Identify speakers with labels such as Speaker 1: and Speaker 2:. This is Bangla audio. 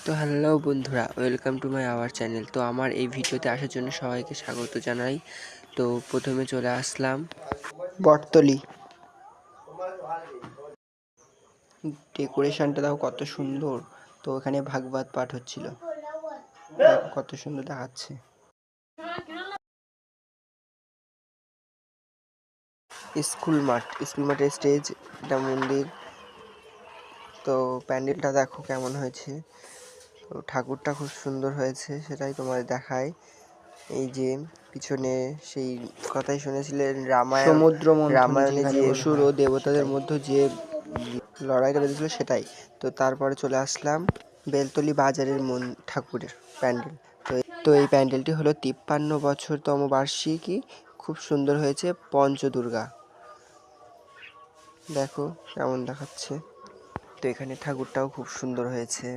Speaker 1: তো হ্যালো বন্ধুরা, welcome to my our channel. তো আমার এই ভিডিওতে আসার জন্য সবাইকে স্বাগত জানাই। তো প্রথমে চলে আসলাম বটতলি। ডেকোরেশনটা দেখো কত সুন্দর। তো এখানে ভাগবত পাঠ হচ্ছিল, দেখো কত সুন্দর দেখাচ্ছে। স্কুল মাঠের স্টেজ, এটা মন্দির। তো প্যান্ডেলটা দেখো কেমন হয়েছে। তো ঠাকুরটা খুব সুন্দর হয়েছে, সেটাই তোমাদের দেখায়। এই যে পিছনে সেই কথাই শুনেছিলেন রামায়ণে যে অসুর ও দেবতাদের মধ্যে যে লড়াইটা বেঁধেছিল সেটাই। তো তারপরে চলে আসলাম বেলতলি বাজারের ঠাকুরের প্যান্ডেল। তো এই প্যান্ডেলটি হলো 53 বছরতম বার্ষিকী। খুব সুন্দর হয়েছে। পঞ্চদুর্গা দেখো কেমন দেখাচ্ছে। তো এখানে ঠাকুরটাও খুব সুন্দর হয়েছে।